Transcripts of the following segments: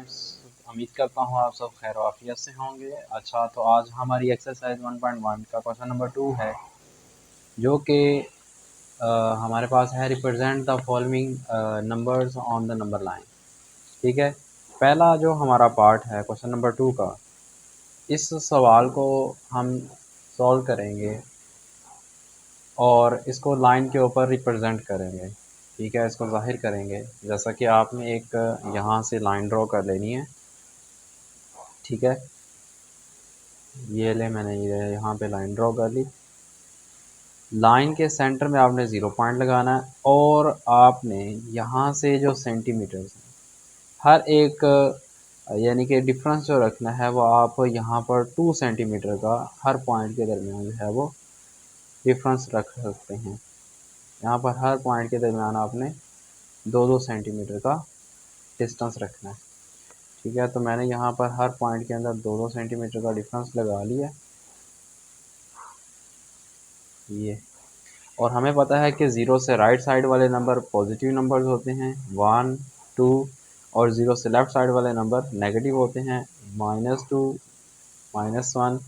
Students, उम्मीद करता हूँ आप सब खैर आफियत से होंगे। अच्छा, तो आज हमारी एक्सरसाइज 1.1 का क्वेश्चन नंबर 2 है, जो कि हमारे पास है represent the following numbers on the number line. ठीक है, पहला जो हमारा पार्ट है क्वेश्चन नंबर 2 का, इस सवाल को हम सॉल्व करेंगे और इसको लाइन के ऊपर रिप्रेजेंट करेंगे। ठीक है, इसको ज़ाहिर करेंगे। जैसा कि आपने एक यहाँ से लाइन ड्रॉ कर लेनी है। ठीक है, ये ले, मैंने ये यहाँ पे लाइन ड्रॉ कर ली। लाइन के सेंटर में आपने 0 पॉइंट लगाना है और आपने यहाँ से जो सेंटीमीटर्स हैं, हर एक यानी कि डिफरेंस जो रखना है वो आप यहाँ पर 2 सेंटीमीटर का हर पॉइंट के दरमियान जो है वो डिफरेंस रख सकते हैं। यहाँ पर हर पॉइंट के दरमियान आपने 2-2 सेंटीमीटर का डिस्टेंस रखना है। ठीक है, तो मैंने यहाँ पर हर पॉइंट के अंदर 2-2 सेंटीमीटर का डिफरेंस लगा लिया ये। और हमें पता है कि 0 से राइट साइड वाले नंबर पॉजिटिव नंबर्स होते हैं 1, 2, और 0 से लेफ़्ट साइड वाले नंबर नेगेटिव होते हैं -2, -1।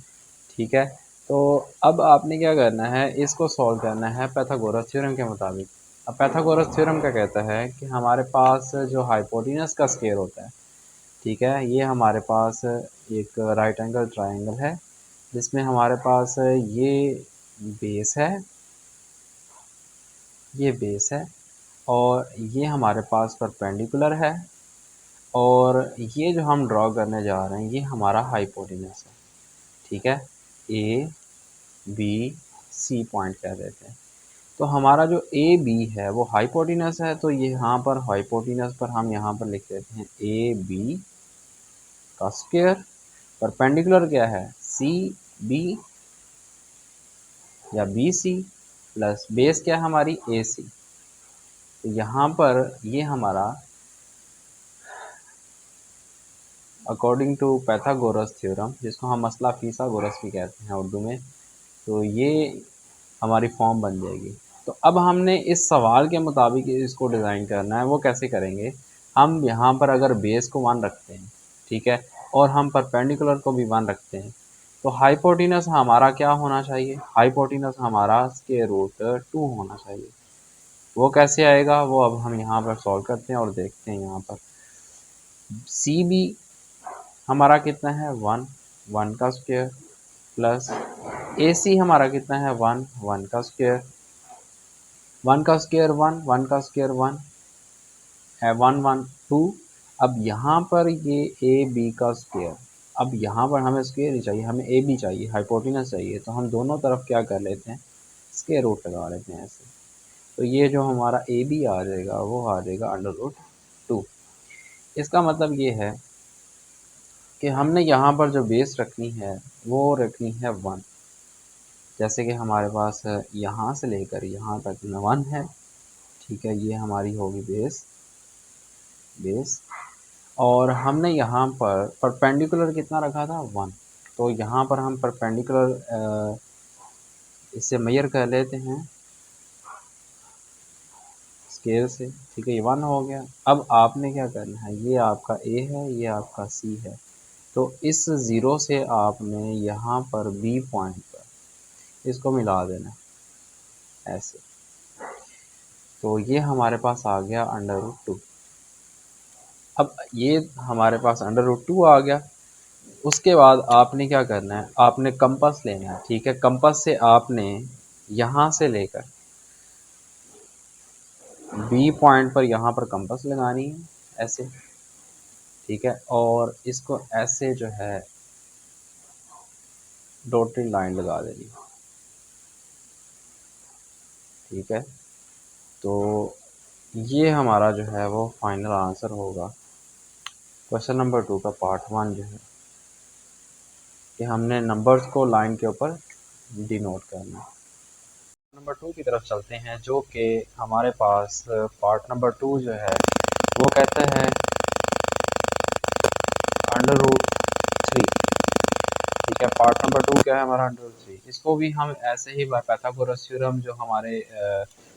ठीक है, तो अब आपने क्या करना है, इसको सॉल्व करना है पाइथागोरस थ्योरम के मुताबिक। अब पाइथागोरस थ्योरम क्या कहता है कि हमारे पास जो हाइपोटेनस का स्क्वायर होता है, ठीक है, ये हमारे पास एक राइट एंगल ट्रायंगल है जिसमें हमारे पास ये बेस है, ये बेस है और ये हमारे पास परपेंडिकुलर है, और ये जो हम ड्रॉ करने जा रहे हैं ये हमारा हाइपोटेनस है। ठीक है, ए बी सी पॉइंट कह देते हैं। तो हमारा जो ए बी है वो हाइपोटेनस है, तो ये यहाँ पर हाइपोटेनस पर हम यहाँ पर लिख देते हैं ए बी का स्क्वायर। परपेंडिकुलर क्या है, सी बी या बी सी, प्लस बेस क्या है हमारी ए सी। तो यहाँ पर ये हमारा अकॉर्डिंग टू पाइथागोरस थ्योरम, जिसको हम मसला फीसागोरस भी कहते हैं उर्दू में, तो ये हमारी फॉर्म बन जाएगी। तो अब हमने इस सवाल के मुताबिक इसको डिज़ाइन करना है। वो कैसे करेंगे, हम यहाँ पर अगर बेस को 1 रखते हैं, ठीक है, और हम परपेंडिकुलर को भी 1 रखते हैं, तो हाइपोटेनस हमारा क्या होना चाहिए, हाइपोटेनस हमारा √2 होना चाहिए। वो कैसे आएगा, वो अब हम यहाँ पर सॉल्व करते हैं और देखते हैं। यहाँ पर सी बी हमारा कितना है 1, 1 का स्क्वायर, प्लस ए सी हमारा कितना है 1, 1 का स्क्वायर, 1 का स्क्वायर 1, 1 का स्क्वायर 1 है 1, 1, 2। अब यहाँ पर ये ए बी का स्क्वायर, अब यहाँ पर हमें स्क्वायर नहीं चाहिए, हमें ए बी चाहिए, हाइपोटेनस चाहिए, तो हम दोनों तरफ क्या कर लेते हैं, स्क्वायर रूट लगा लेते हैं ऐसे। तो ये जो हमारा ए बी आ जाएगा वो आ जाएगा √2। इसका मतलब ये है कि हमने यहाँ पर जो बेस रखनी है वो रखनी है 1। जैसे कि हमारे पास यहाँ से लेकर यहाँ तक 1 है। ठीक है, ये हमारी होगी बेस। और हमने यहाँ पर परपेंडिकुलर कितना रखा था 1, तो यहाँ पर हम परपेंडिकुलर इससे मेजर कर लेते हैं स्केल से। ठीक है, ये 1 हो गया। अब आपने क्या करना है, ये आपका ए है, ये आपका सी है, तो इस 0 से आपने यहाँ पर बी पॉइंट पर इसको मिला देना ऐसे। तो ये हमारे पास आ गया √2। अब ये हमारे पास √2 आ गया। उसके बाद आपने क्या करना है, आपने कंपास लेना है। ठीक है, कंपास से आपने यहाँ से लेकर बी पॉइंट पर यहाँ पर कंपास लगानी है ऐसे। ठीक है, और इसको ऐसे जो है डॉटेड लाइन लगा देनी। ठीक है, तो ये हमारा जो है वो फाइनल आंसर होगा क्वेश्चन नंबर 2 का पार्ट 1 जो है कि हमने नंबर्स को लाइन के ऊपर डिनोट करना है। नंबर 2 की तरफ चलते हैं, जो कि हमारे पास पार्ट नंबर 2 जो है वो कहता है √3। ठीक है, पार्ट नंबर 2 क्या है हमारा √3। इसको भी हम ऐसे ही पाइथागोरस थ्योरम जो हमारे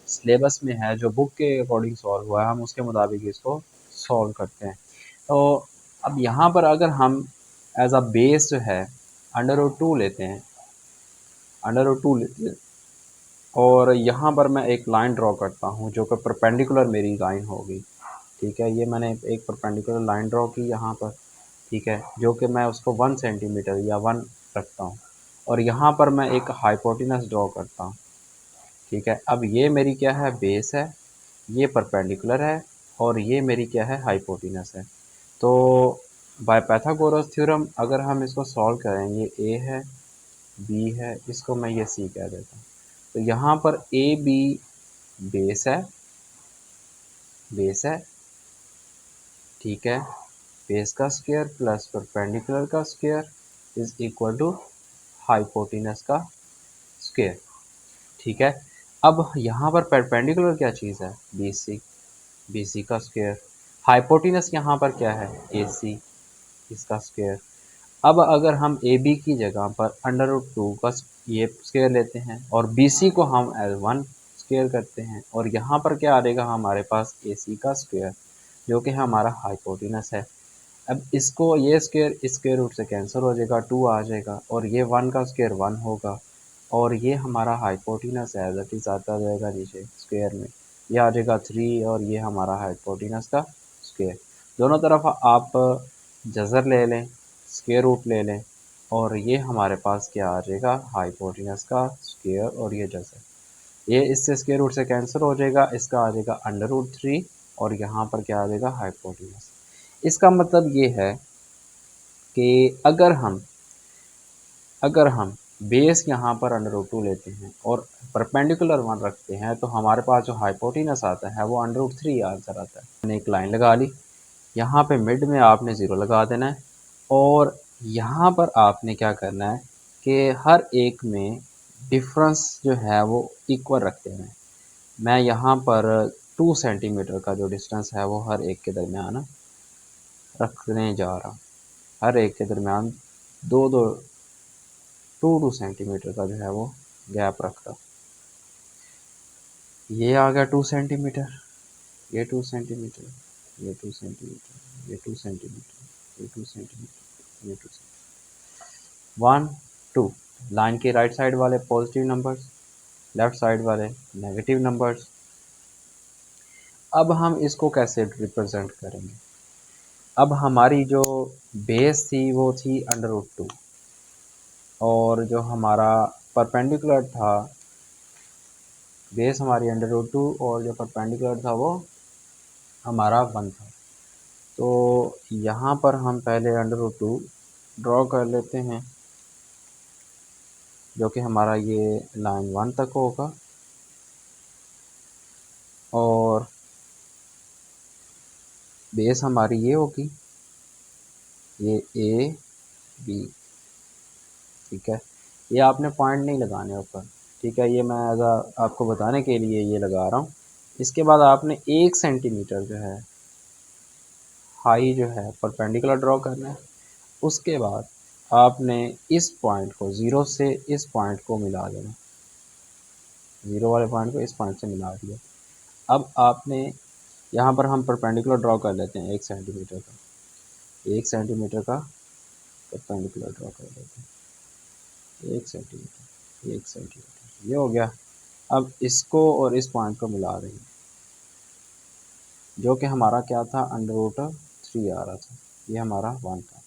सिलेबस में है, जो बुक के अकॉर्डिंग सॉल्व हुआ है, हम उसके मुताबिक इसको सॉल्व करते हैं। तो अब यहाँ पर अगर हम एज अ बेस जो है √2 लेते हैं, √2 लेते हैं, और यहाँ पर मैं एक लाइन ड्रॉ करता हूँ जो कि परपेंडिकुलर मेरी लाइन होगी। ठीक है, ये मैंने एक परपेंडिकुलर लाइन ड्रॉ की यहाँ पर। ठीक है, जो कि मैं उसको 1 सेंटीमीटर या 1 रखता हूँ, और यहाँ पर मैं एक हाइपोटेनस ड्रॉ करता हूँ। ठीक है, अब ये मेरी क्या है, बेस है, ये परपेंडिकुलर है, और ये मेरी क्या है, हाइपोटेनस है। तो बाय पाइथागोरस थ्योरम अगर हम इसको सॉल्व करें, ये ए है, बी है, इसको मैं ये सी कह देता हूँ। तो यहाँ पर ए बी बेस है, बेस है, ठीक है, बेस का स्क्वायर प्लस परपेंडिकुलर का square is equal to hypotenuse का स्क्वायर। ठीक है, अब यहाँ पर परपेंडिकुलर क्या चीज़ है, बी सी, बी सी का स्क्वायर। हाइपोटेनस यहाँ पर क्या है, ए सी, इसका स्क्वायर। अब अगर हम ए बी की जगह पर √2 का ये स्क्वायर लेते हैं और बी सी को हम L1 स्क्वायर करते हैं, और यहाँ पर क्या आ जाएगा हमारे पास, ए सी का स्क्वायर, जो कि हमारा हाइपोटेनस है। अब इसको ये स्क्वायर स्क्वायर रूट से कैंसिल हो जाएगा, 2 आ जाएगा, और ये 1 का स्क्वायर 1 होगा, और ये हमारा हाइपोटेनस है, एज इट इज आता जाएगा नीचे स्क्वायर में, ये आ जाएगा 3, और ये हमारा हाइपोटेनस का स्क्वायर। दोनों तरफ आप जज़र ले लें, स्क्वायर रूट ले लें, और ये हमारे पास क्या आ जाएगा, हाइपोटेनस का स्क्वायर, और ये जज़र, ये इससे स्क्वायर रूट से कैंसिल हो जाएगा, इसका आ जाएगा √3, और यहाँ पर क्या आ जाएगा, हाइपोटेनस। इसका मतलब ये है कि अगर हम बेस यहाँ पर √2 लेते हैं और परपेंडिकुलर 1 रखते हैं, तो हमारे पास जो हाइपोटेनस आता है वो √3 आंसर आता है। मैंने एक लाइन लगा ली, यहाँ पे मिड में आपने 0 लगा देना है, और यहाँ पर आपने क्या करना है कि हर एक में डिफरेंस जो है वो इक्वल रख देना है। मैं यहाँ पर 2 सेंटीमीटर का जो डिस्टेंस है वो हर एक के दरमियान रखने जा रहा हूँ। हर एक के दरमियान दो दो 2 सेंटीमीटर का जो है वो गैप रख रहा हूँ। ये आ गया 2 सेंटीमीटर, ये 2 सेंटीमीटर, ये 2 सेंटीमीटर, ये 2 सेंटीमीटर, ये 2 सेंटीमीटर, ये 2 सेंटीमीटर, 1 2। लाइन के राइट साइड वाले पॉजिटिव नंबर्स, लेफ्ट साइड वाले नेगेटिव नंबर्स। अब हम इसको कैसे रिप्रेजेंट करेंगे, अब हमारी जो बेस थी वो थी √2, और जो हमारा परपेंडिकुलर था, बेस हमारी √2 और जो परपेंडिकुलर था वो हमारा 1 था। तो यहाँ पर हम पहले √2 ड्रॉ कर लेते हैं, जो कि हमारा ये लाइन 1 तक होगा, और बेस हमारी ये होगी, ये ए बी। ठीक है, ये आपने पॉइंट नहीं लगाने ऊपर, ठीक है, ये मैं आपको बताने के लिए ये लगा रहा हूँ। इसके बाद आपने 1 सेंटीमीटर जो है हाई जो है परपेंडिकुलर ड्रॉ करना है। उसके बाद आपने इस पॉइंट को 0 से इस पॉइंट को मिला देना, 0 वाले पॉइंट को इस पॉइंट से मिला दिया। अब आपने यहाँ पर हम परपेंडिकुलर ड्रॉ कर लेते हैं 1 सेंटीमीटर का, 1 सेंटीमीटर का परपेंडिकुलर ड्रॉ कर लेते हैं, 1 सेंटीमीटर, 1 सेंटीमीटर, ये हो गया। अब इसको और इस पॉइंट को मिला देंगे, जो कि हमारा क्या था, √3 आ रहा था, ये हमारा 1 था।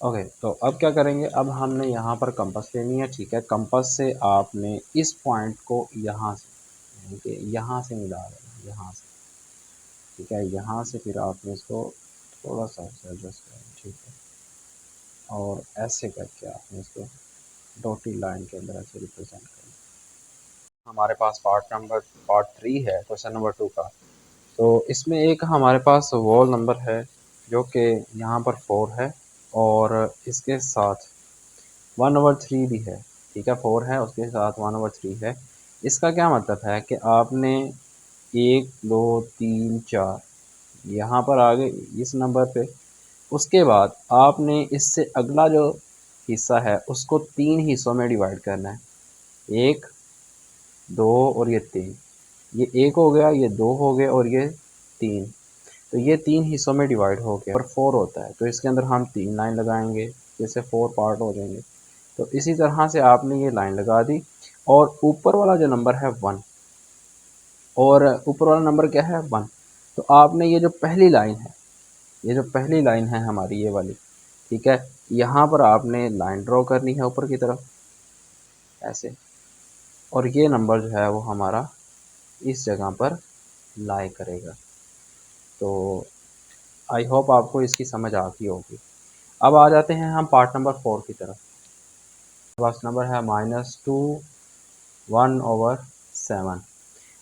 ओके, तो अब क्या करेंगे, अब हमने यहाँ पर कंपास लेनी है। ठीक है, कंपास से आपने इस पॉइंट को यहाँ से, यानी कि यहाँ से मिला देना, यहाँ से। ठीक है, यहाँ से फिर आपने इसको थोड़ा सा एडजस्ट करना, ठीक है, और ऐसे करके आपने इसको डॉटेड लाइन के अंदर ऐसे रिप्रेजेंट करना। हमारे पास पार्ट 3 है क्वेश्चन नंबर 2 का। तो इसमें एक हमारे पास वॉल नंबर है जो कि यहाँ पर 4 है, और इसके साथ 1/3 भी है। ठीक है, 4 है, उसके साथ 1/3 है। इसका क्या मतलब है कि आपने 1 2 3 4 यहाँ पर आ गए इस नंबर पे, उसके बाद आपने इससे अगला जो हिस्सा है उसको 3 हिस्सों में डिवाइड करना है, 1 2 और ये 3। ये 1 हो गया, ये 2 हो गए, और ये 3। तो ये 3 हिस्सों में डिवाइड हो गया और 4 होता है, तो इसके अंदर हम 3 लाइन लगाएंगे, जैसे 4 पार्ट हो जाएंगे। तो इसी तरह से आपने ये लाइन लगा दी और ऊपर वाला जो नंबर है 1 और ऊपर वाला नंबर क्या है 1, तो आपने ये जो पहली लाइन है, ये जो पहली लाइन है हमारी ये वाली, ठीक है, यहाँ पर आपने लाइन ड्रॉ करनी है ऊपर की तरफ ऐसे, और ये नंबर जो है वो हमारा इस जगह पर लाई करेगा। तो आई होप आपको इसकी समझ आ गई होगी। अब आ जाते हैं हम पार्ट नंबर 4 की तरफ। फर्स्ट नंबर है -2 1/7।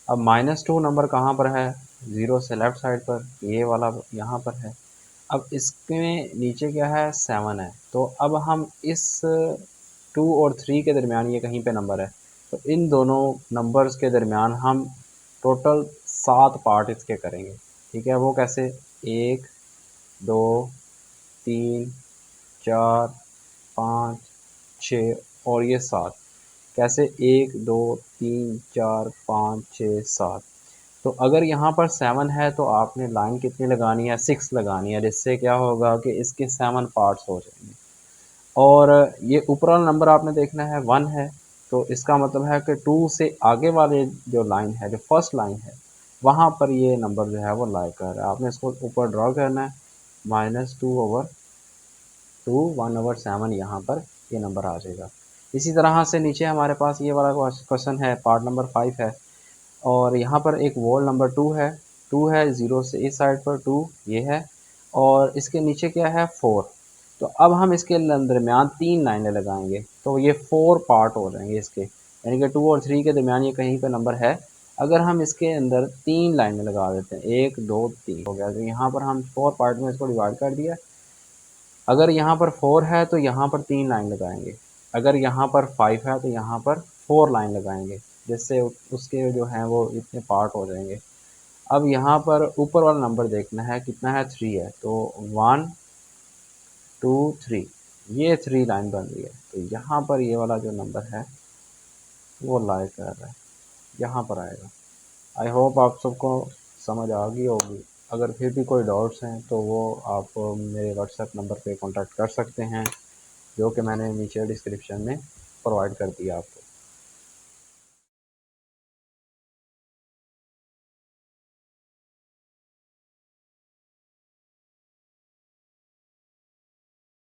अब -2 नंबर कहाँ पर है, 0 से लेफ्ट साइड पर, ये वाला यहाँ पर है। अब इसमें नीचे क्या है 7 है, तो अब हम इस 2 और 3 के दरमियान ये कहीं पे नंबर है, तो इन दोनों नंबर्स के दरमियान हम टोटल 7 पार्ट इसके करेंगे, ठीक है। वो कैसे, 1 2 3 4 5 6 और ये 7, कैसे 1 2 3 4 5 6 7। तो अगर यहाँ पर 7 है तो आपने लाइन कितनी लगानी है, 6 लगानी है, जिससे क्या होगा कि इसके 7 पार्ट्स हो जाएंगे। और ये ऊपर वाला नंबर आपने देखना है 1 है, तो इसका मतलब है कि 2 से आगे वाले जो लाइन है, जो फर्स्ट लाइन है, वहाँ पर ये नंबर जो है वो लाई कर रहा है। आपने इसको ऊपर ड्रॉ करना है, -2/2 1/7, यहाँ पर ये नंबर आ जाएगा। इसी तरह से नीचे हमारे पास ये वाला क्वेश्चन है, पार्ट नंबर 5 है, और यहाँ पर एक वोल नंबर 2 है 0 से इस साइड पर 2 ये है, और इसके नीचे क्या है 4। तो अब हम इसके दरमियान 3 लाइनें लगाएंगे, तो ये 4 पार्ट हो जाएंगे इसके, यानी कि 2 और 3 के दरमियान ये कहीं पे नंबर है। अगर हम इसके अंदर 3 लाइनें लगा देते हैं, 1 2 3 हो गया, तो यहाँ पर हम 4 पार्ट में इसको डिवाइड कर दिया। अगर यहाँ पर 4 है तो यहाँ पर 3 लाइन लगाएंगे, अगर यहाँ पर 5 है तो यहाँ पर 4 लाइन लगाएंगे, जिससे उसके जो हैं वो इतने पार्ट हो जाएंगे। अब यहाँ पर ऊपर वाला नंबर देखना है कितना है, 3 है, तो 1 2 3, ये 3 लाइन बन रही है, तो यहाँ पर ये वाला जो नंबर है वो लाई कर रहा है, यहाँ पर आएगा। आई होप आप सबको समझ आ गई होगी। अगर फिर भी कोई डाउट्स हैं तो वो आप मेरे व्हाट्सएप नंबर पे कांटेक्ट कर सकते हैं, जो कि मैंने नीचे डिस्क्रिप्शन में प्रोवाइड कर दिया आपको।